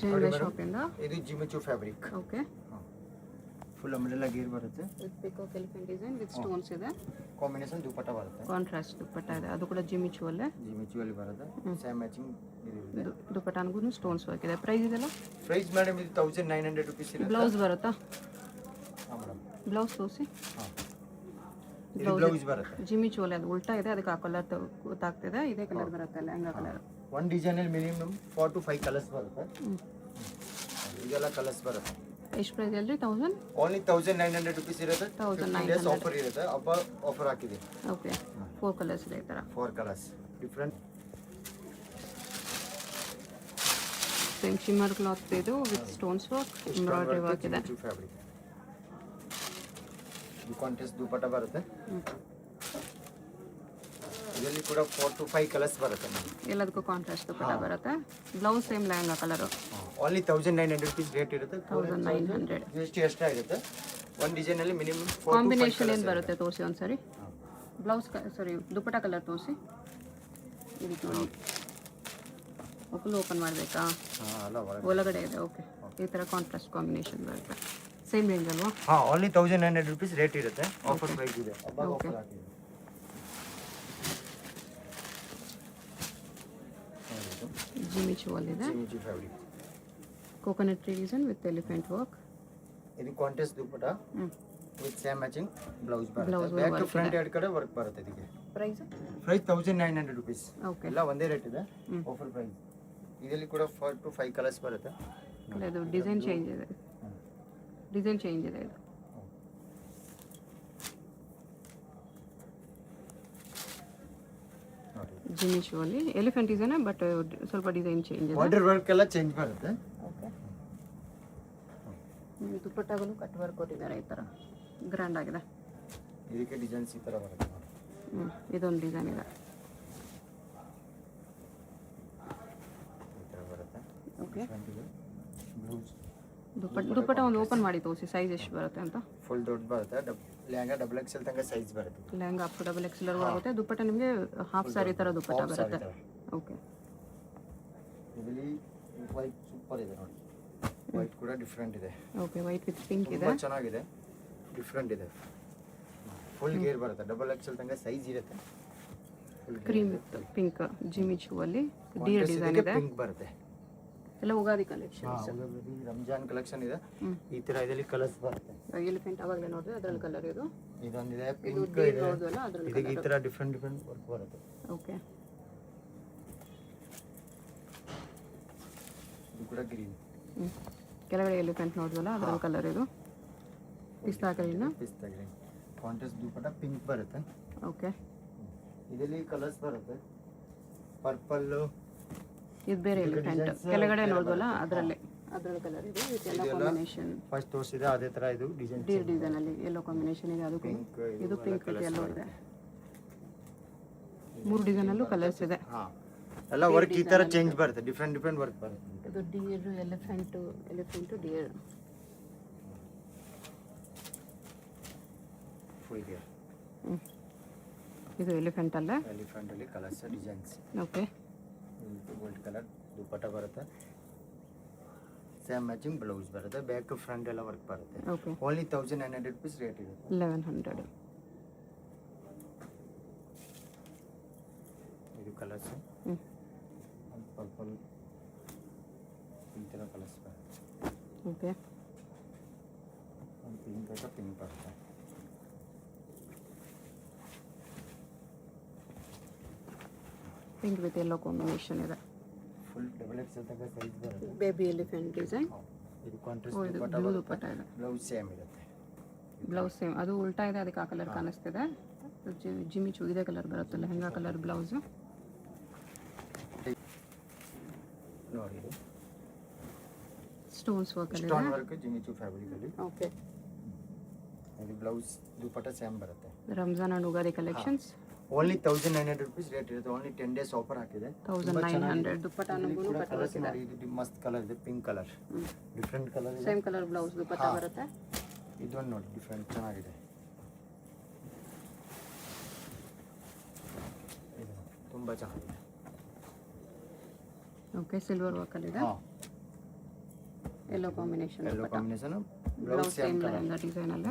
Jain shop ಇಂದ ಇದು Jimmy Choo fabric. Okay. Full umbrella ಗೇರ್ ಬರುತ್ತೆ. With peacock elephant design with stones ಇದೆ. ಕಾಂಬಿನೇಷನ್ ದುಪಟ್ಟ ಬರುತ್ತೆ. ಕಾಂಟ್ರಾಸ್ಟ್ ದುಪಟ್ಟ ಇದೆ. ಅದು ಕೂಡ ಜಿಮಿಚು ಅಲ್ಲೇ. ಜಿಮಿಚು ಅಲ್ಲಿ ಬರುತ್ತೆ. ಸೇಮ್ ಮ್ಯಾಚಿಂಗ್ ಇದೆ. ದುಪಟ್ಟನಿಗೂ ಸ್ಟೋನ್ಸ್ ವರ್ಕ್ ಇದೆ. ಪ್ರೈಸ್ ಇದೆಲ್ಲ? ಪ್ರೈಸ್ ಮೇಡಮ್ ಇದು 1900 ರೂಪೀಸ್ ಇದೆ. ಬ್ಲೌಸ್ ಬರುತ್ತಾ? ಹಾಂ ಮೇಡಮ್. ಬ್ಲೌಸ್ ತೋರಿಸಿ. ಹಾಂ, ಇದು ಬ್ಲೌಸ್ ಬರುತ್ತೆ. ಜಿಮಿಚು ಅಲ್ಲೇ ಅದು ಉಲ್ಟಾ ಇದೆ, ಅದಕ್ಕೆ ಆ ಕಲರ್ ಗೊತ್ತಾಗ್ತಿದೆ. ಇದೇ ಕಲರ್ ಬರುತ್ತೆ ಲೆಹಂಗಾ ಕಲರ್. ಒಂದು ಡಿಸೈನಲ್ಲಿ ಮಿನಿಮಮ್ 4 to 5 ಕಲರ್ಸ್ ಬರುತ್ತೆ. ಇದೆಲ್ಲ ಕಲರ್ಸ್ ಬರುತ್ತೆ. ಎಷ್ಟು ಪ್ರೈಸ್ ಹೇಳಿ? 1000 ಓನ್ಲಿ 1900 ರೂಪೀಸ್ ಇರುತ್ತೆ. 15 ಡೇಸ್ ಆಫರ್ ಇರುತ್ತೆ. ಹಬ್ಬ ಆಫರ್ ಹಾಕಿದೆ. ಓಕೆ. 4 ಕಲರ್ಸ್ ಇದೆ ಈ ಥರ. 4 colours different. Same shimmer cloth ಇದು with stones work, embroidery work ಇದೆ. ಫ್ಯಾಬ್ರಿಕ್ ಇದು ಕಾಂಟ್ರಾಸ್ಟ್ ದುಪಟ್ಟ ಬರುತ್ತೆ. ಇದರಲ್ಲಿ ಕೂಡ 4 to 5 ಕಲರ್ಸ್ ಬರುತ್ತೆ. ಎಲ್ಲದಕ್ಕೂ ಕಾಂಟ್ರಾಸ್ಟ್ ದುಪಟ್ಟ ಬರುತ್ತೆ. Blouse same lehenga colour. Only 1900 rupees rate ಇರುತ್ತೆ. 1900 ಎಷ್ಟು ಎಷ್ಟಾಗಿರುತ್ತೆ. ಒಂದು ಡಿಸೈನಲ್ಲಿ ಮಿನಿಮಮ್ 4 ಕಾಂಬಿನೇಷನ್ ಏನು ಬರುತ್ತೆ ತೋರಿಸಿ ಒಂದ್ಸರಿ. ಬ್ಲೌಸ್ ಸಾರಿ ದುಪಟ್ಟ ಕಲರ್ ತೋರಿಸಿ. ಇದಕ್ಕೆ ನೋಡಿ ಫುಲ್ ಓಪನ್ ಮಾಡಬೇಕಾ? ಒಳಗಡೆ ಇದೆ. ಓಕೆ. ಈ ಥರ ಕಾಂಟ್ರಾಸ್ಟ್ ಕಾಂಬಿನೇಷನ್ ಬರುತ್ತೆ. ಸೇಮ್ ರೇಂಜ್ ಅಲ್ವಾ? ಹಾಂ, ಓನ್ಲಿ 1900 ರೂಪೀಸ್ ರೇಟ್ ಇರುತ್ತೆ. ಆಫರ್ ಪ್ರೈಸ್ ಇದೆ. ಓಕೆ. ಜಿಮಿಚು ಅಲ್ಲಿದೆ. Jimmy Choo fabric coconut tree design with elephant work. ಇದು contrast dupatta with same matching blouse ಬರುತ್ತೆ. ಬ್ಯಾಕ್ ಟು ಫ್ರಂಟ್ ಎರಡು ಕಡೆ ವರ್ಕ್ ಬರುತ್ತೆ. ಇದಕ್ಕೆ ಪ್ರೈಸ್ 1900 ರೂಪೀಸ್. ಓಕೆ. ಎಲ್ಲ ಒಂದೇ ರೇಟ್ ಇದೆ. Offer price. ಇದರಲ್ಲಿ ಕೂಡ 4 to 5 ಕಲರ್ಸ್ ಬರುತ್ತೆ. ಇದು ಡಿಸೈನ್ ಚೇಂಜ್ ಇದೆ. ಡಿಸೈನ್ ಚೇಂಜ್ ಇದೆ ಇದು. ಜಿಮಿಚು ಅಲ್ಲಿ ಎಲಿಫೆಂಟ್ ಡಿಸೈನ್, ಬಟ್ ಸ್ವಲ್ಪ ಡಿಸೈನ್ ಚೇಂಜ್ ಇದೆ. ಬಾರ್ಡರ್ ವರ್ಕ್ ಎಲ್ಲ ಚೇಂಜ್ ಬರುತ್ತೆ. ಓಕೆ. ದುಪಟ್ಟಾಗಲು ಕಟ್ ವರ್ಕ್ ಕೊಟ್ಟಿದ್ದಾರೆ. ಈ ಥರ ಗ್ರ್ಯಾಂಡ್ ಆಗಿದೆ. ಇದಕ್ಕೆ ಡಿಸೈನ್ಸ್ ಈ ಥರ ಬರುತ್ತೆ. ಇದೊಂದು ಡಿಸೈನ್ ಇದೆ. ಈ ಥರ ಬರುತ್ತೆ. ಓಕೆ. ಬ್ಲೌಸ್ ದುಪಟ್ಟ ಒಂದು ಓಪನ್ ಮಾಡಿ ತೋರಿಸಿ ಸೈಜ್ ಎಷ್ಟು ಬರುತ್ತೆ ಅಂತ. ಫುಲ್ ದೊಡ್ಡ ಬರುತ್ತೆ. ಲೆಹಂಗಾ XXL ತನಕ ಸೈಜ್ ಬರುತ್ತೆ. ಲೆಹಂಗಾ ಅಪ್ ಟು XXL ಆಗುತ್ತೆ. ದುಪಟ್ಟ ನಿಮಗೆ ಹಾಫ್ ಸಾರಿ ಥರ ದುಪಟ್ಟ ಬರುತ್ತೆ. ಓಕೆ. ಇದರಲ್ಲಿ ವೈಟ್ ಸೂಪರ್ ಇದೆ ನೋಡಿ. ವೈಟ್ ಕೂಡ ಡಿಫ್ರೆಂಟ್ ಇದೆ. ಓಕೆ. ವೈಟ್ ವಿತ್ ಪಿಂಕ್ ಇದೆ. ತುಂಬಾ ಚೆನ್ನಾಗಿದೆ. ಡಿಫ್ರೆಂಟ್ ಇದೆ. ಫುಲ್ ಗೇರ್ ಬರುತ್ತೆ. XXL ತನಕ ಸೈಜ್ ಇರುತ್ತೆ. ಕ್ರೀಮ್ ವಿತ್ ಪಿಂಕ್ ಜಿಮಿಚು ಅಲ್ಲಿ ಡಿಯರ್ ಡಿಸೈನ್ ಇದೆ. ಪಿಂಕ್ ಬರುತ್ತೆ. ಎಲ್ಲ ಉಗಾದಿ ಕಲೆಕ್ಷನ್. ರಂಜಾನ್ ಕಲೆಕ್ಷನ್ ಇದೆ. ಈ ತರ ಇದರಲ್ಲಿ ಕಲರ್ಸ್ ಬರುತ್ತೆ. ಎಲಿಫೆಂಟ್ ಆವಾಗಲೇ ನೋಡಿದ್ರೆ ಅದರಲ್ಲಿ ಕಲರ್ ಇದು. ಇದೊಂದಿದೆ ಪಿಂಕ್ ಇದೆ. ಇದಕ್ಕೆ ಈ ತರ ಡಿಫ್ರೆಂಟ್ ವರ್ಕ್ ಬರುತ್ತೆ. ಓಕೆ. ಇದು ಕೂಡ ಗ್ರೀನ್. ಕೆಳಗಡೆ ಎಲಿಫೆಂಟ್ ನೋಡಿದ್ವಲ್ಲ ಅದರಲ್ಲಿ ಕಲರ್ ಇದು. ಪಿಸ್ತಾ ಗ್ರೀನ್. ಪಿಸ್ತಾ ಗ್ರೀನ್. ಕಾಂಟ್ರಾಸ್ಟ್ ದುಪಟ್ಟ ಪಿಂಕ್ ಬರುತ್ತೆ. ಓಕೆ. ಇದರಲ್ಲಿ ಕಲರ್ಸ್ ಬರುತ್ತೆ. ಪರ್ಪಲ್. ಇದು ಬೇರೆ ಎಲಿಫೆಂಟ್. ಕೆಳಗಡೆ ನೋಡಿದ್ವಲ್ಲ ಅದರಲ್ಲಿ ಕಲರ್ ಇದೆ. ಎಲ್ಲ ಕಾಂಬಿನೇಷನ್ ಫಸ್ಟ್ ತೋರಿಸಿದೆ ಅದೇ ತರ ಇದು ಡಿಸೈನ್. ಡಿಸೈನ್ ಅಲ್ಲಿ ಎಲ್ಲೋ ಕಾಂಬಿನೇಷನ್ ಇದೆ. ಅದು ಪಿಂಕ್, ಇದು ಪಿಂಕ್ ವಿತ್ ಎಲ್ಲೋ ಇದೆ. 3 ಡಿಸೈನ್ ಅಲ್ಲೂ ಕಲರ್ಸ್ ಇದೆ. ಎಲ್ಲ ವರ್ಕ್ ಈ ತರ ಚೇಂಜ್ ಬರುತ್ತೆ. ಡಿಫ್ರೆಂಟ್ ವರ್ಕ್ ಬರುತ್ತೆ. ಇದು dear elephant dear. Full dear. ಇದು ಎಲಿಫೆಂಟ್ ಅಲ್ಲ. ಎಲಿಫೆಂಟ್ ಅಲ್ಲಿ colours designs. Okay. Gold colour dupatta ಬರುತ್ತೆ. ಸೇಮ್ ಮ್ಯಾಚಿಂಗ್ ಬ್ಲೌಸ್ ಬರುತ್ತೆ. ಬ್ಯಾಕ್ ಟು ಫ್ರಂಟ್ ಎಲ್ಲ ವರ್ಕ್ ಬರುತ್ತೆ. ಓಕೆ. ಓನ್ಲಿ 1900 ರೂಪೀಸ್ ರೇಟ್ ಇದೆ. 1100. ಇದು ಕಲರ್ಸ್ ಪರ್ಪಲ್ ಈ ಥರ ಕಲರ್ಸ್ ಬರುತ್ತೆ. ಓಕೆ. ಪಿಂಕ್ ಅಂತ ಪಿಂಕ್ ಬರುತ್ತೆ. ಪಿಂಕ್ ವಿತ್ ಎಲ್ಲೋ ಕಾಂಬಿನೇಷನ್ ಇದೆ. ಫುಲ್ XXL ತನಕ ಸೈಜ್ ಬರುತ್ತೆ. Baby elephant design. ಇದು ಕಾಂಟ್ರಾಸ್ಟ್ ದುಪಟ್ಟ ಇದೆ. ಬ್ಲೌಸ್ ಸೇಮ್ ಇರುತ್ತೆ. Blouse same. ಅದು ಉಲ್ಟಾ ಇದೆ, ಅದಕ್ಕೆ ಆ ಕಲರ್ ಕಾಣಿಸ್ತಿದೆ. ಜಿಮಿಚು ಇದೇ ಕಲರ್ ಬರುತ್ತೆ. ಲೆಹಂಗಾ ಕಲರ್ ಬ್ಲೌಸ್ ನೋಡಿ. ಇದು ಸ್ಟೋನ್ಸ್ ವರ್ಕ್ ಅಲ್ಲಿ ಸ್ಟೋನ್ ವರ್ಕ್ ಜಿಮಿಚು ಫ್ಯಾಬ್ರಿಕ್ ಅಲ್ಲಿ. ಓಕೆ. ಇದು ಬ್ಲೌಸ್ ದುಪಟ್ಟ ಸೇಮ್ ಬರುತ್ತೆ. Ramzan and Ugadi collections. Only 1900 rupees rate ಇರುತ್ತೆ. ಓನ್ಲಿ 10 ಡೇಸ್ ಆಫರ್ ಹಾಕಿದೆ. 1900. ದುಪಟ್ಟ ನಮಗೂ ಕಲರ್ಸ್ ಇದೆ. ಇದು ಮಸ್ತ್ ಕಲರ್ ಇದೆ. Pink colour. ಡಿಫ್ರೆಂಟ್ ಕಲರ್ ಇದೆ. ಸೇಮ್ ಕಲರ್ ಬ್ಲೌಸ್ ದುಪಟ್ಟ ಬರುತ್ತೆ. ಇದೊಂದು ನೋಡಿ ಡಿಫ್ರೆಂಟ್ ಚೆನ್ನಾಗಿದೆ. ಇದು ತುಂಬಾ ಚೆನ್ನಾಗಿದೆ. ಓಕೆ. ಸಿಲ್ವರ್ ವರ್ಕ್ ಅಲ್ಲಿ ಇದೆ. Yellow combination yellow combination blouse blouse same same colour. Lehenga design ಅಲ್ಲ.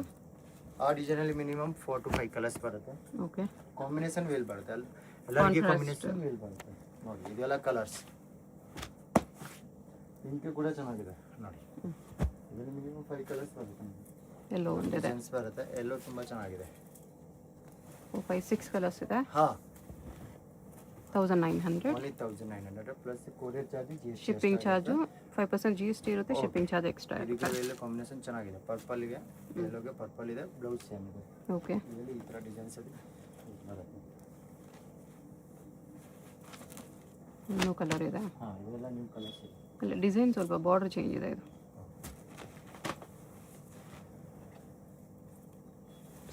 ಆ ಡಿಸೈನಲ್ಲಿ ಮಿನಿಮಮ್ 4 to 5 ಕಲರ್ಸ್ ಬರುತ್ತೆ. ಓಕೆ ಕಾಂಬಿನೇಷನ್ ವೇಲ್ ಬರುತ್ತೆ ಎಲ್ಲರಿಗೆ Contrast. ಕಾಂಬಿನೇಷನ್ ವೇಲ್ ಬರುತ್ತೆ ನೋಡಿ. ಇದೆಲ್ಲ ಕಲರ್ಸ್. ಪಿಂಕ್ ಕೂಡ ಚೆನ್ನಾಗಿದೆ ನೋಡಿ. ಇದರಲ್ಲಿ ಮಿನಿಮಮ್ 5 ಕಲರ್ಸ್ ಬರುತ್ತೆ. ಎಲ್ಲೋ ಒಂದಿದೆ, ಡಿಸೈನ್ಸ್ ಬರುತ್ತೆ. ಎಲ್ಲೋ ತುಂಬ ಚೆನ್ನಾಗಿದೆ. 5 6 ಕಲರ್ಸ್ ಇದೆ. ಹಾಂ 1900. Only 1900 plus courier charge GST shipping charge 5% GST ಇರುತ್ತೆ, ಶಿಪ್ಪಿಂಗ್ ಚಾರ್ಜ್ ಎಕ್ಸ್ಟ್ರಾ ಇರುತ್ತೆ. ಇದರಲ್ಲಿ ಕಾಂಬಿನೇಷನ್ ಚೆನ್ನಾಗಿದೆ. ಪರ್ಪಲ್ ಇದೆ, ಎಲ್ಲೋಗೆ ಪರ್ಪಲ್ ಇದೆ, ಬ್ಲೌಸ್ ಸೇಮ್ ಇದೆ. ಓಕೆ ಇದರಲ್ಲಿ ಈ ಥರ ಡಿಸೈನ್ಸ್ ಅಲ್ಲಿ ಬರುತ್ತೆ. ನ್ಯೂ ಕಲರ್ ಇದೆ. ಹಾಂ ಇವೆಲ್ಲ ನ್ಯೂ ಕಲರ್ಸ್ ಇದೆ. ಡಿಸೈನ್ ಸ್ವಲ್ಪ ಬಾರ್ಡರ್ ಚೇಂಜ್ ಇದೆ. ಇದು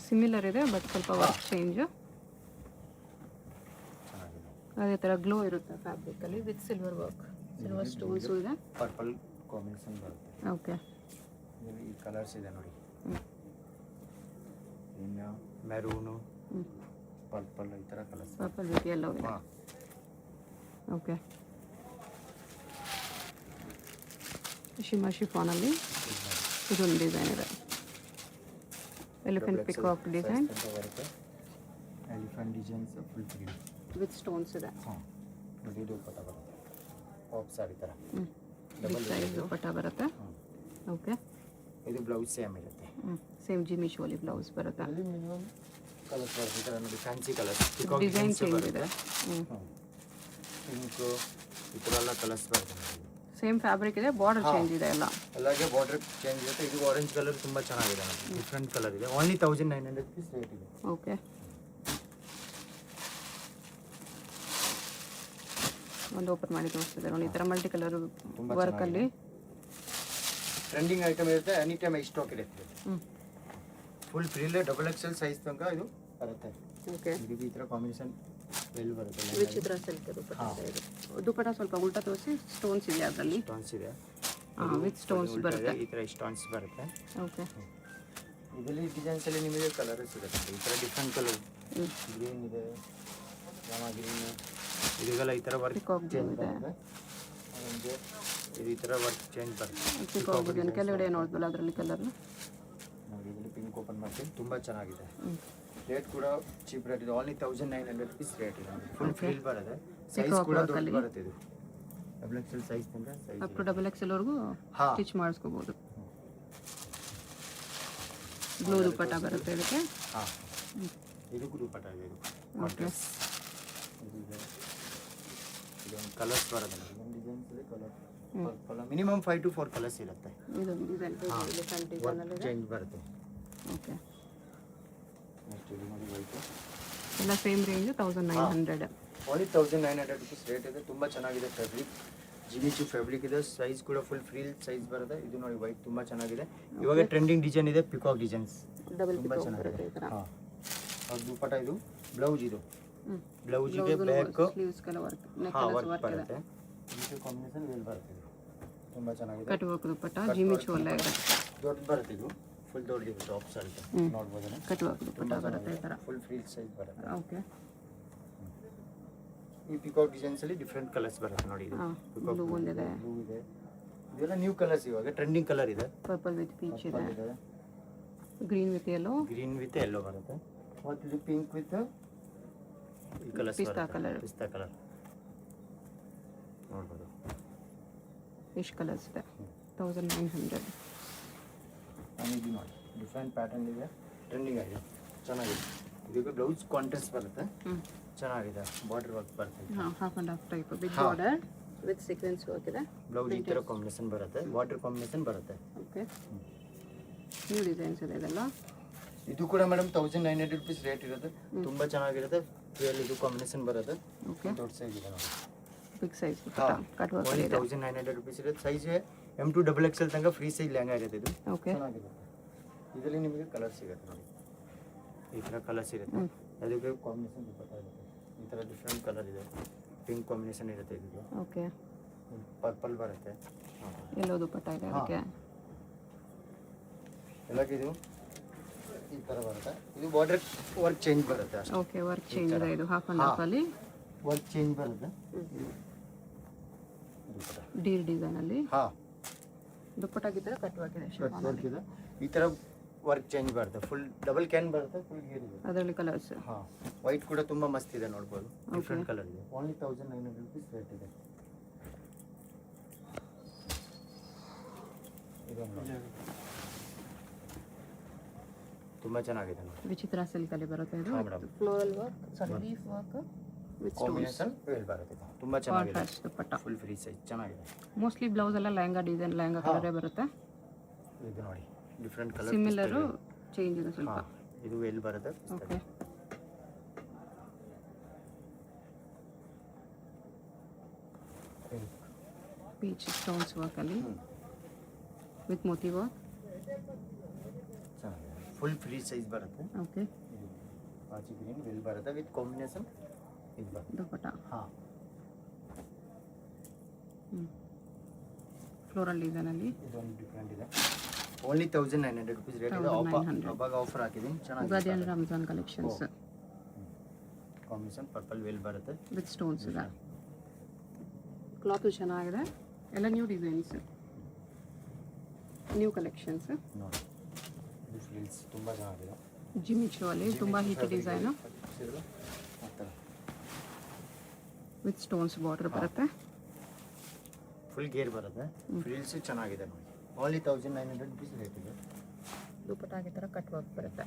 ಸಿಮಿಲರ್ ಇದೆ ಬಟ್ ಸ್ವಲ್ಪ ವರ್ಕ್ ಚೇಂಜ್. ಚೆನ್ನಾಗಿದೆ. ಅದೇ ಥರ ಗ್ಲೋ ಇರುತ್ತೆ ಫ್ಯಾಬ್ರಿಕಲ್ಲಿ with silver work, silver stones ಇದೆ. ಪರ್ಪಲ್ ಕಾಂಬಿನೇಷನ್ ಬರುತ್ತೆ. ಓಕೆ ಇದರಲ್ಲಿ ಈ ಕಲರ್ಸ್ ಇದೆ ನೋಡಿ. ಇನ್ನು ಮೆರೂನು, ಪರ್ಪಲ್ ಈ ಥರ ಕಲರ್ಸ್. ಪರ್ಪಲ್ ವಿತ್ ಯೆಲ್ಲೋ ಇದೆ. ಹಾಂ ಓಕೆ ಶಿಮಾ ಶಿಫಾನಲ್ಲಿ ಇದೊಂದು ಡಿಸೈನ್ ಇದೆ. ಎಲಿಫೆಂಟ್ ಪಿಕಾಕ್ ಡಿಸೈನ್ ಅಂತ ಬರುತ್ತೆ. Elephant designs full free with stones ಇದೆ. ಹಾಂ ನೋಡಿ ಇದು ದುಪ್ಪಟ್ಟ ಬರುತ್ತೆ. ಪಾಪ್ ಸಾರಿ ಥರ ಬಿಗ್ ಸೈಜ್ ದುಪ್ಪಟ್ಟ ಬರುತ್ತೆ. ಓಕೆ ಇದು ಬ್ಲೌಸ್ ಸೇಮ್ ಇರುತ್ತೆ. ಸೇಮ್ ಜಿಮ್ಮಿ ಶೋಲಿ ಬ್ಲೌಸ್ ಬರುತ್ತೆ. ಅಲ್ಲಿ ಮಿನಿಮಮ್ ಕಲರ್ಸ್ ಬರುತ್ತೆ. ಈ ಥರ ನೋಡಿ ಫ್ಯಾನ್ಸಿ ಕಲರ್ಸ್. ಡಿಸೈನ್ ಚೇಂಜ್ ಇದೆ. ಪಿಂಕು ಈ ಥರ ಎಲ್ಲ ಕಲರ್ಸ್ ಬರುತ್ತೆ ನೋಡಿ. ಸೇಮ್ ಫ್ಯಾಬ್ರಿಕ್ ಇದೆ, ಬಾರ್ಡರ್ ಚೇಂಜ್ ಇದೆ ಎಲ್ಲ. ಎಲ್ಲರಿಗೆ ಬಾರ್ಡರ್ ಚೇಂಜ್ ಇರುತ್ತೆ. ಇದು ಆರೆಂಜ್ ಕಲರ್ ತುಂಬ ಚೆನ್ನಾಗಿದೆ ನೋಡಿ. ಡಿಫ್ರೆಂಟ್ ಕಲರ್ ಇದೆ. ಓನ್ಲಿ 1900 rupees ರೇಟ್ ಇದೆ. ಓಕೆ ಒಂದು ಓಪನ್ ಮಾಡಿ ತೋರಿಸ್ತಿದೆ ನೋಡಿ. ಈ ಥರ ಮಲ್ಟಿ ಕಲರ್ ವರ್ಕಲ್ಲಿ ಟ್ರೆಂಡಿಂಗ್ ಐಟಮ್ ಇರುತ್ತೆ. ಎನಿ ಟೈಮ್ ಸ್ಟಾಕ್ ಇರುತ್ತೆ. ಫುಲ್ ಫ್ರೀಲೇ XXL ಸೈಜ್ ತನಕ ಇದು ಬರುತ್ತೆ. ಓಕೆ ಇದು ಈ ಥರ ಕಾಂಬಿನೇಷನ್ ಎಲ್ಲಿ ಬರುತ್ತೆ. ವಿಚಿತ್ರ ಸಿಲ್ಕ್ ದುಪ್ಪಟ್ಟ ಸ್ವಲ್ಪ ಉಲ್ಟಾ ತೋರಿಸಿ. ಸ್ಟೋನ್ಸ್ ಇದೆ ಅದರಲ್ಲಿ. ಸ್ಟೋನ್ಸ್ ಇದೆ. ವಿತ್ ಸ್ಟೋನ್ಸ್ ಬರುತ್ತೆ. ಈ ಥರ ಸ್ಟೋನ್ಸ್ ಬರುತ್ತೆ. ಓಕೆ ಇದರಲ್ಲಿ ಡಿಸೈನ್ಸಲ್ಲಿ ನಿಮಗೆ ಕಲರ್ ಸಿಗುತ್ತೆ. ಈ ಥರ ಡಿಫ್ರೆಂಟ್ ಕಲರ್ ಗ್ರೀನ್ ಇದೆ, ರಾಮ ಗ್ರೀನ್. ಇದೆಲ್ಲ ಈ ಥರ ವರ್ಕ್ ಪಿಕಾಕ್ ಚೇಂಜ್ ಇದೆ. ಬರುತ್ತೆ. ನಮಗೆ ಇದು ಈ ಥರ ವರ್ಕ್ ಚೇಂಜ್ ಬರುತ್ತೆ. ಪಿಕಾಕ್ ಡಿಸೈನ್ ಕೆಳಗಡೆ ನೋಡ್ದಲ್ಲ ಅದರಲ್ಲಿ ಕಲರ್ ನೋಡಿ. ಇದರಲ್ಲಿ ಪಿಂಕ್ ಓಪನ್ ಮಾಡ್ತೀನಿ. ತುಂಬ ಚೆನ್ನಾಗಿದೆ. ರೇಟ್ ಕೂಡ ಚೀಪ್ ರೇಟ್ ಇದೆ. ಓನ್ಲಿ 1900 rupees ರೇಟ್ ಇದೆ. ಫುಲ್ ಫ್ರೀಲ್ ಬರುತ್ತೆ. ಸೈಜ್ ಕೂಡ ದೊಡ್ಡ ಬರುತ್ತೆ. ಇದು XXL ಸೈಜ್ ತನಕ ಸೈಜ್ ಅಪ್ ಟು XXL ವರೆಗೂ ಸ್ಟಿಚ್ ಮಾಡಿಸ್ಕೋಬಹುದು. ಬ್ಲೂ ದುಪ್ಪಟ್ಟ ಬರುತ್ತೆ ಇದಕ್ಕೆ. ಹಾಂ ಇದು ದುಪ್ಪಟ್ಟ ಇದೆ. ಇದು ಓಕೆ ಇದೊಂದು ಕಲರ್ಸ್ ಬರುತ್ತೆ. ಇದೊಂದು ಡಿಸೈನ್ಸಲ್ಲಿ ಕಲರ್ ಮಿನಿಮಮ್ 5 to 4 ಕಲರ್ಸ್ ಇರುತ್ತೆ. ಇದೊಂದು ಡಿಸೈನ್ ಎಲಿಫೆಂಟ್ ಡಿಸೈನ್ ಅಲ್ಲಿ ಇದೆ. ಚೇಂಜ್ ಬರುತ್ತೆ. ಓಕೆ ನೆಕ್ಸ್ಟ್ ಇದು ನೋಡಿ ವೈಟ್. ಎಲ್ಲ same range 1900. Only 1900 rupees rate ಇದೆ. ತುಂಬ ಚೆನ್ನಾಗಿದೆ ಫ್ಯಾಬ್ರಿಕ್. ಜಿಮಿಚು ಫ್ಯಾಬ್ರಿಕ್ ಇದೆ. ಸೈಜ್ ಕೂಡ ಫುಲ್ ಫ್ರೀಲ್ ಸೈಜ್ ಬರುತ್ತೆ. ಇದು ನೋಡಿ ವೈಟ್ ತುಂಬ ಚೆನ್ನಾಗಿದೆ. ಇವಾಗ ಟ್ರೆಂಡಿಂಗ್ ಡಿಸೈನ್ ಇದೆ ಪಿಕಾಕ್ ಡಿಸೈನ್ಸ್. ಡಬಲ್ ತುಂಬ ಪಿಕಾಕ್ ಚೆನ್ನಾಗಿದೆ. ಬರುತ್ತೆ ಈ ಥರ. ಹಾಂ ದುಪ್ಪಟ್ಟ ಇದು ಬ್ಲೌಸ್. ಇದು ಬ್ಲೌಸಿಗೆ ಬ್ಯಾಕ್ ಸ್ಲೀವ್ಸ್ ಕೆಲ ವರ್ಕ್ ನೆಕ್ ಹಾಂ ಎಲ್ಲ ವರ್ಕ್ ವರ್ಕ್ ಇದೆ. ಬರುತ್ತೆ. ಇದು ಕಾಂಬಿನೇಷನ್ ವೇಲ್ ಬರುತ್ತೆ. ಇದು ತುಂಬ ಚೆನ್ನಾಗಿದೆ. ಕಟ್ ವರ್ಕ್ ದುಪ್ಪಟ್ಟ ಜಿಮ್ಮಿ ಚೋಲ ಇದೆ. ದೊಡ್ಡ ಬರುತ್ತೆ. ಇದು ಫುಲ್ ದೊಡ್ಡದಿದೆ. ಟಾಪ್ಸ್ ಆಗುತ್ತೆ ನೋಡ್ಬೋದು. ಕಟ್ ವರ್ಕ್ ದುಪ್ಪಟ್ಟ ಬರುತ್ತೆ ಈ ಥರ. ಫುಲ್ ಫ್ರೀ ಸೈಜ್ ಬರುತ್ತೆ. ಓಕೆ ಈ ಪಿಕಾಕ್ ಡಿಸೈನ್ಸ್ ಅಲ್ಲಿ ಡಿಫ್ರೆಂಟ್ ಕಲರ್ಸ್ ಬರುತ್ತೆ ನೋಡಿ. ಇದು ಪಿಕಾಕ್ ಬ್ಲೂ ಒಂದಿದೆ, ಬ್ಲೂ ಇದೆ. ಇದೆಲ್ಲ ನ್ಯೂ ಕಲರ್ಸ್. ಇವಾಗ ಟ್ರೆಂಡಿಂಗ್ ಕಲರ್ ಇದೆ. ಪರ್ಪಲ್ ವಿತ್ ಪೀಚ್ ಇದೆ, Purple ಇದೆ, green with yellow, green with yellow ಬರುತ್ತೆ. ಮತ್ತು ಇದು ಪಿಂಕ್ ವಿತ್ ಈ ಕಲರ್ಸ್ ಪಿಸ್ತಾ ಕಲರ್. ಪಿಸ್ತಾ ಕಲರ್ ನೋಡ್ಬೋದು. ಇಷ್ಟು ಕಲರ್ಸ್ ಇದೆ. 1900. ಇದು ನೋಡಿ ಡಿಫ್ರೆಂಟ್ ಪ್ಯಾಟರ್ನ್ ಇದೆ. ಟ್ರೆಂಡಿಂಗ್ ಆಗಿದೆ. ಚೆನ್ನಾಗಿದೆ. ಇದಕ್ಕೆ ಬ್ಲೌಸ್ ಕಾಂಟ್ರಾಸ್ಟ್ ಬರುತ್ತೆ. ಚೆನ್ನಾಗಿದೆ. ಬಾರ್ಡರ್ ವರ್ಕ್ ಬರುತ್ತೆ. ಹಾಂ half and half type big border with sequence work ಇದೆ. ಬ್ಲೌಸ್ ಈ ಥರ ಕಾಂಬಿನೇಷನ್ ಬರುತ್ತೆ. ಬಾರ್ಡರ್ ಕಾಂಬಿನೇಷನ್ ಬರುತ್ತೆ. ಓಕೆ ನ್ಯೂ ಡಿಸೈನ್ಸ್ ಇದೆ ಇದೆಲ್ಲ. ಇದು ಕೂಡ ಮೇಡಮ್ 1900 rupees ರೇಟ್ ಇರುತ್ತೆ. ತುಂಬ ಚೆನ್ನಾಗಿರುತ್ತೆ. ರಿಯಲ್ ಇದು ಕಾಂಬಿನೇಷನ್ ಬರುತ್ತೆ. ಓಕೆ ದೊಡ್ಡ ಸೈಜ್ ಇದೆ ನೋಡಿ. Big size cut work only ಇದೆ. 1900 rupees ಇರುತ್ತೆ. ಸೈಜ್ M to XXL ತನಕ ಫ್ರೀ ಸೈಜ್ ಲೆಹಂಗಾ ಇರುತ್ತೆ. ಇದು ಓಕೆ ಚೆನ್ನಾಗಿರುತ್ತೆ. ಇದರಲ್ಲಿ ನಿಮಗೆ ಕಲರ್ ಸಿಗುತ್ತೆ ನೋಡಿ. ಈ ಥರ ಕಲರ್ಸ್ ಇರುತ್ತೆ. ಅದಕ್ಕೆ ಕಾಂಬಿನೇಷನ್ ದುಪ್ಪಟ್ಟ ಇರುತ್ತೆ. ಈ ಥರ ಡಿಫ್ರೆಂಟ್ ಕಲರ್ ಇದೆ. ಪಿಂಕ್ ಕಾಂಬಿನೇಷನ್ ಇರುತ್ತೆ. ಇದಕ್ಕೆ ಓಕೆ ಪರ್ಪಲ್ ಬರುತ್ತೆ. ಎಲ್ಲೋ ದುಪ್ಪಟ್ಟ ಇದೆ ಅದಕ್ಕೆ. ಎಲ್ಲಕ್ಕಿದು ಈ ಥರ ಬರುತ್ತೆ. ಇದು ಬಾರ್ಡರ್ ವರ್ಕ್ ಚೇಂಜ್ ಬರುತ್ತೆ ಅಷ್ಟೇ. ಓಕೆ ವರ್ಕ್ ಚೇಂಜ್ ಇದೆ. ಇದು ಹಾಫ್ ಆ್ಯಂಡ್ ಹಾಫ್ ಅಲ್ಲಿ ವರ್ಕ್ ಚೇಂಜ್ ಬರುತ್ತೆ. ಡೀರ್ ಡಿಸೈನ್ ಅಲ್ಲಿ. ಹಾಂ ದುಪ್ಪಟ್ಟಾಗಿ ಈ ಥರ ಕಟ್ಟುವಾಗಿದೆ ಕಟ್ ವರ್ಕ್ ಇದೆ. ಈ ಥರ ವರ್ಕ್ ಚೇಂಜ್ ಬರುತ್ತೆ, ಫುಲ್ ಡಬಲ್ ಕ್ಯಾನ್ ಬರುತ್ತೆ, ಫುಲ್ ಗೇರ್ ಇದೆ. ಅದರಲ್ಲಿ ಕಲರ್ಸ್. ಹಾಂ, ವೈಟ್ ಕೂಡ ತುಂಬ ಮಸ್ತ್ ಇದೆ, ನೋಡ್ಬೋದು. ಡಿಫ್ರೆಂಟ್ ಕಲರ್ ಇದೆ. ಓನ್ಲಿ 1900 rupees ರೇಟ್ ಇದೆ. ತುಂಬ ಚೆನ್ನಾಗಿದೆ ನೋಡಿ. ವಿಚಿತ್ರ ಸಿಲ್ಕಲ್ಲಿ ಬರುತ್ತೆ ಇದು. ಹಾಂ madam. Floral work, sorry leaf work with combination veil ಬರುತ್ತೆ. ತುಂಬ ಚೆನ್ನಾಗಿದೆ. Contrast dupatta. Full free size ಚೆನ್ನಾಗಿದೆ. ಮೋಸ್ಟ್ಲಿ ಬ್ಲೌಸ್ ಎಲ್ಲ ಲೆಹಂಗಾ ಡಿಸೈನ್, ಲೆಹಂಗಾ ಕಲರೇ ಬರುತ್ತೆ. ಇದು ನೋಡಿ, ಡಿಫ್ರೆಂಟ್ ಕಲರ್. ಸಿಮಿಲರು ಚೇಂಜ್ ಇದೆ ಸ್ವಲ್ಪ. ಇದು ವೇಲ್ ಬರುತ್ತೆ. ಓಕೆ. ಪೀಚ್ ಸ್ಟೋನ್ಸ್ ವರ್ಕಲ್ಲಿ ವಿತ್ ಮೋತಿ ವರ್ಕ್. ಚೆನ್ನಾಗಿದೆ. ಫುಲ್ ಫ್ರೀ ಸೈಜ್ ಬರುತ್ತೆ. ಓಕೆ. ಇದು ಪಾಚಿ ಗ್ರೀನ್ ವೇಲ್ ಬರುತ್ತೆ ವಿತ್ ಕಾಂಬಿನೇಷನ್ ಇದು ಬರುತ್ತೆ. ದುಪ್ಪಟ್ಟ. ಹಾಂ, ಫ್ಲೋರಲ್ ಡಿಸೈನಲ್ಲಿ. ಇದೊಂದು ಡಿಫ್ರೆಂಟ್ ಇದೆ. ಓನ್ಲಿ 1900 rupees ರೇಟ್ ಇದೆ. ಅವಾಗ ಆಫರ್ ಹಾಕಿದ್ದೀನಿ. ಚೆನ್ನಾಗಿದೆ. Ugadi and Ramzan collections. Combination purple veil ಬರುತ್ತೆ ವಿತ್ ಸ್ಟೋನ್ಸ್ ಇದೆ. ಕ್ಲಾತು ಚೆನ್ನಾಗಿದೆ. ಎಲ್ಲ ನ್ಯೂ ಡಿಸೈನ್ಸ್, ನ್ಯೂ ಕಲೆಕ್ಷನ್ಸ್. ನೋಡಿ, ಇದು ಫ್ರಿಲ್ಸ್ ತುಂಬ ಚೆನ್ನಾಗಿದೆ. ಜಿಮಿಚು ಅಲ್ಲಿ ತುಂಬ hit design with stones border ಬರುತ್ತೆ. ಫುಲ್ ಗೇರ್ ಬರುತ್ತೆ. ಫ್ರಿಲ್ಸ್ ಚೆನ್ನಾಗಿದೆ ನೋಡಿ. ಓನ್ಲಿ 1900 rupees ರೇಟ್ ಇದೆ. ದುಪ್ಪಟ್ಟಾಗಿ ಥರ ಕಟ್ ವರ್ಕ್ ಬರುತ್ತೆ.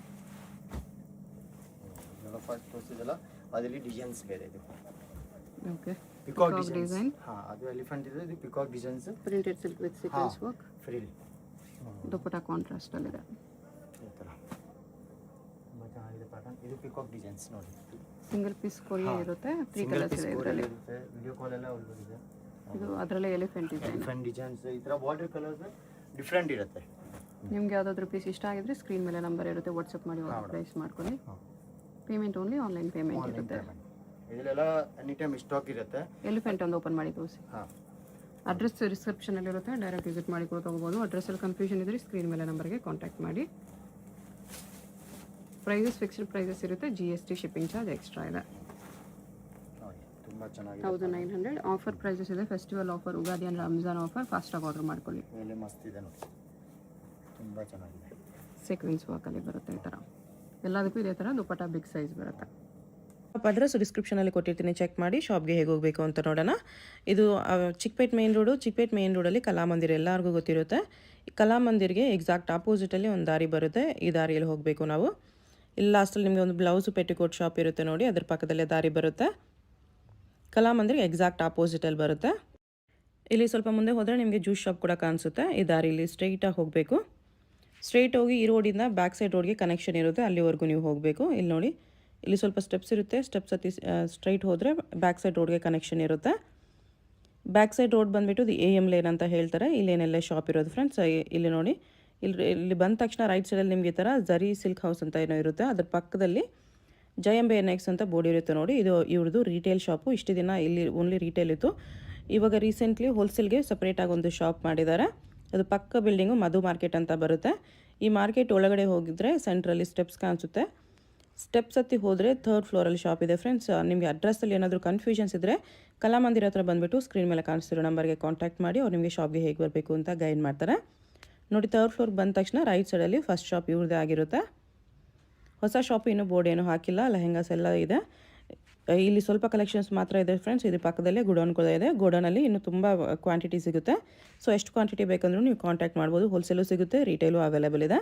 ಇವಾಗ ಫಸ್ಟ್ ತೋರಿಸಿದಲ್ಲ, ಅದರಲ್ಲಿ ಡಿಸೈನ್ಸ್ ಬೇರೆ ಇದೆ. ಓಕೆ. Peacock design. ಹಾಂ, ಅದು ಎಲಿಫೆಂಟ್ ಇದೆ. ಇದು peacock designs. Printed silk with sequence work. Frill. Dupatta contrast ಅಲ್ಲಿದೆ. ಈ ಥರ ತುಂಬ ಚೆನ್ನಾಗಿದೆ ಪ್ಯಾಟರ್ನ್. ಇದು ಪಿಕಾಕ್ ಡಿಸೈನ್ಸ್ ನೋಡಿ. ಸಿಂಗಲ್ ಪೀಸ್ ಕೊರಿಯಾ ಇರುತ್ತೆ. 3 ಕಲರ್ಸ್ ಇದೆ ಇದರಲ್ಲಿ. ವಿಡಿಯೋ ಕಾಲ್ ಎಲ್ಲ ಒಳ್ಳೆದಿದೆ. ಇದು ಅದರಲ್ಲೇ ಎಲಿಫೆಂಟ್ ಡಿಸೈನ್. Different designs. ಈ ಥರ ಬಾರ್ಡರ್ ಕಲರ್ಸ್ ಡಿಫ್ರೆಂಟ್ ಇರುತ್ತೆ. ನಿಮ್ಗೆ ಯಾವುದಾದ್ರೂ ಪೀಸ್ ಇಷ್ಟ ಆಗಿದ್ರೆ ಸ್ಕ್ರೀನ್ ಮೇಲೆ ನಂಬರ್ ಇರುತ್ತೆ, ವಾಟ್ಸಪ್ ಮಾಡಿ ಪ್ರೈಸ್ ಮಾಡ್ಕೊಳ್ಳಿ. ಪೇಮೆಂಟ್ ಓನ್ಲಿ ಆನ್ಲೈನ್ ಪೇಮೆಂಟ್ ಇರುತ್ತೆ. ಇದೆಲ್ಲ ಎನಿ ಟೈಮ್ ಸ್ಟಾಕ್ ಇರುತ್ತೆ. ಎಲಿಫೆಂಟ್ ಒಂದು ಓಪನ್ ಮಾಡಿ ತೋರಿಸಿ. ಹಾಂ, ಅಡ್ರೆಸ್ ರಿಸೆಪ್ಷನಲ್ಲಿ ಇರುತ್ತೆ, ಡೈರೆಕ್ಟ್ ವಿಸಿಟ್ ಮಾಡಿ ಕೂಡ ತೊಗೋಬೋದು. ಅಡ್ರೆಸ್ಸಲ್ಲಿ ಕನ್ಫ್ಯೂಷನ್ ಇದ್ದರೆ ಸ್ಕ್ರೀನ್ ಮೇಲೆ ನಂಬರ್ಗೆ ಕಾಂಟ್ಯಾಕ್ಟ್ ಮಾಡಿ. ಪ್ರೈಸಸ್ ಫಿಕ್ಸ್ಡ್ ಪ್ರೈಸಸ್ ಇರುತ್ತೆ. GST ಶಿಪ್ಪಿಂಗ್ ಚಾರ್ಜ್ ಎಕ್ಸ್ಟ್ರಾ ಇದೆ. ನೋಡಿ, ತುಂಬ ಚೆನ್ನಾಗಿದೆ. 1900 ಆಫರ್ ಪ್ರೈಸಸ್ ಇದೆ. Festival offer, Ugadi and Ramzan offer. ಫಾಸ್ಟಾಗಿ ಆರ್ಡರ್ ಮಾಡ್ಕೊಳ್ಳಿ. ಮೇಲೆ ಮಸ್ತ್ ಇದೆ ನೋಡಿ, ತುಂಬ ಚೆನ್ನಾಗಿದೆ. ಸೀಕ್ವೆನ್ಸ್ ವರ್ಕಲ್ಲಿ ಬರುತ್ತೆ ಈ ಥರ. ಎಲ್ಲದಕ್ಕೂ ಇದೇ ಥರ ದುಪ್ಪಟ್ಟ ಬಿಗ್ ಸೈಜ್ ಬರುತ್ತೆ. ಅಡ್ರೆಸ್ ಡಿಸ್ಕ್ರಿಪ್ಷನಲ್ಲಿ ಕೊಟ್ಟಿರ್ತೀನಿ, ಚೆಕ್ ಮಾಡಿ ಶಾಪ್ಗೆ ಹೇಗೆ ಹೋಗಬೇಕು ಅಂತ ನೋಡೋಣ. ಇದು Chickpet main road. Chickpet main ರೋಡಲ್ಲಿ ಕಲಾಮಂದಿರ ಎಲ್ಲರಿಗೂ ಗೊತ್ತಿರುತ್ತೆ. ಈ ಕಲಾಮಂದಿರ್ಗೆ ಎಕ್ಸಾಕ್ಟ್ ಆಪೋಸಿಟಲ್ಲಿ ಒಂದು ದಾರಿ ಬರುತ್ತೆ. ಈ ದಾರಿಯಲ್ಲಿ ಹೋಗಬೇಕು ನಾವು. ಇಲ್ಲಿ ಲಾಸ್ಟಲ್ಲಿ ನಿಮಗೆ ಒಂದು ಬ್ಲೌಸು ಪೆಟಿಕೋಟ್ ಶಾಪ್ ಇರುತ್ತೆ ನೋಡಿ, ಅದ್ರ ಪಕ್ಕದಲ್ಲೇ ದಾರಿ ಬರುತ್ತೆ. ಕಲಾಮಂದಿರ್ಗೆ ಎಕ್ಸಾಕ್ಟ್ ಆಪೋಸಿಟಲ್ಲಿ ಬರುತ್ತೆ. ಇಲ್ಲಿ ಸ್ವಲ್ಪ ಮುಂದೆ ಹೋದರೆ ನಿಮಗೆ ಜ್ಯೂಸ್ ಶಾಪ್ ಕೂಡ ಕಾಣಿಸುತ್ತೆ. ಈ ದಾರಿಲಿ ಸ್ಟ್ರೈಟಾಗಿ ಹೋಗಬೇಕು. ಸ್ಟ್ರೈಟ್ ಹೋಗಿ ಈ ರೋಡಿಂದ ಬ್ಯಾಕ್ ಸೈಡ್ ರೋಡ್ಗೆ ಕನೆಕ್ಷನ್ ಇರುತ್ತೆ, ಅಲ್ಲಿವರೆಗೂ ನೀವು ಹೋಗಬೇಕು. ಇಲ್ಲಿ ನೋಡಿ, ಇಲ್ಲಿ ಸ್ವಲ್ಪ ಸ್ಟೆಪ್ಸ್ ಇರುತ್ತೆ. ಸ್ಟೆಪ್ಸ್ ಹತ್ತಿ ಸ್ಟ್ರೈಟ್ ಹೋದರೆ ಬ್ಯಾಕ್ ಸೈಡ್ ರೋಡ್ಗೆ ಕನೆಕ್ಷನ್ ಇರುತ್ತೆ. ಬ್ಯಾಕ್ ಸೈಡ್ ರೋಡ್ ಬಂದುಬಿಟ್ಟು ಇದು AM ಲೇನ್ ಅಂತ ಹೇಳ್ತಾರೆ. ಇಲ್ಲೇನೆಲ್ಲ ಶಾಪ್ ಇರೋದು ಫ್ರೆಂಡ್ಸ್. ಇಲ್ಲಿ ನೋಡಿ, ಇಲ್ಲಿ ಬಂದ ತಕ್ಷಣ ರೈಟ್ ಸೈಡಲ್ಲಿ ನಿಮಗೆ ಈ ಥರ ಜರಿ ಸಿಲ್ಕ್ ಹೌಸ್ ಅಂತ ಏನೋ ಇರುತ್ತೆ. ಅದ್ರ ಪಕ್ಕದಲ್ಲಿ ಜಯಂಬೆ NX ಅಂತ ಬೋರ್ಡ್ ಇರುತ್ತೆ ನೋಡಿ. ಇದು ಇವ್ರದ್ದು ರಿಟೇಲ್ ಶಾಪು. ಇಷ್ಟು ದಿನ ಇಲ್ಲಿ ಓನ್ಲಿ ರಿಟೇಲ್ ಇತ್ತು. ಇವಾಗ ರೀಸೆಂಟ್ಲಿ ಹೋಲ್ಸೇಲ್ಗೆ ಸಪ್ರೇಟಾಗಿ ಒಂದು ಶಾಪ್ ಮಾಡಿದ್ದಾರೆ. ಅದು ಪಕ್ಕ ಬಿಲ್ಡಿಂಗು ಮಧು ಮಾರ್ಕೆಟ್ ಅಂತ ಬರುತ್ತೆ. ಈ ಮಾರ್ಕೆಟ್ ಒಳಗಡೆ ಹೋಗಿದ್ರೆ ಸೆಂಟ್ರಲ್ಲಿ ಸ್ಟೆಪ್ಸ್ ಕಾಣಿಸುತ್ತೆ. ಸ್ಟೆಪ್ಸ್ ಹತ್ತಿ ಹೋದರೆ 3rd ಫ್ಲೋರಲ್ಲಿ ಶಾಪ್ ಇದೆ ಫ್ರೆಂಡ್ಸ್. ನಿಮಗೆ ಅಡ್ರೆಸ್ಸಲ್ಲಿ ಏನಾದರೂ ಕನ್ಫ್ಯೂಷನ್ಸ್ ಇದ್ದರೆ ಕಲಾಮಂದಿರ ಹತ್ರ ಬಂದುಬಿಟ್ಟು ಸ್ಕ್ರೀನ್ ಮೇಲೆ ಕಾಣಿಸ್ತಿರೋ ನಂಬರ್ಗೆ ಕಾಂಟ್ಯಾಕ್ಟ್ ಮಾಡಿ ಅವ್ರು ನಿಮಗೆ ಶಾಪ್ಗೆ ಹೇಗೆ ಬರಬೇಕು ಅಂತ ಗೈಡ್ ಮಾಡ್ತಾರೆ ನೋಡಿ. 3rd ಫ್ಲೋರ್ಗೆ ಬಂದ ತಕ್ಷಣ ರೈಟ್ ಸೈಡಲ್ಲಿ ಫಸ್ಟ್ ಶಾಪ್ ಇವ್ರದ್ದೇ ಆಗಿರುತ್ತೆ. ಹೊಸ ಶಾಪ್ ಇನ್ನೂ ಬೋರ್ಡ್ ಏನೂ ಹಾಕಿಲ್ಲ, ಲೆಹೆಂಗಾಸ್ ಎಲ್ಲ ಇದೆ. ಇಲ್ಲಿ ಸ್ವಲ್ಪ ಕಲೆಕ್ಷನ್ಸ್ ಮಾತ್ರ ಇದೆ ಫ್ರೆಂಡ್ಸ್. ಇದ್ರ ಪಕ್ಕದಲ್ಲೇ ಗೋಡೌನ್ ಕೂಡ ಇದೆ. ಗೋಡೌನಲ್ಲಿ ಇನ್ನೂ ತುಂಬ ಕ್ವಾಂಟಿಟಿ ಸಿಗುತ್ತೆ. ಸೊ ಎಷ್ಟು ಕ್ವಾಂಟಿಟಿ ಬೇಕಂದ್ರೂ ನೀವು ಕಾಂಟ್ಯಾಕ್ಟ್ ಮಾಡ್ಬೋದು. ಹೋಲ್ಸೇಲು ಸಿಗುತ್ತೆ, ರಿಟೇಲು ಅವೈಲೇಬಲ್ ಇದೆ.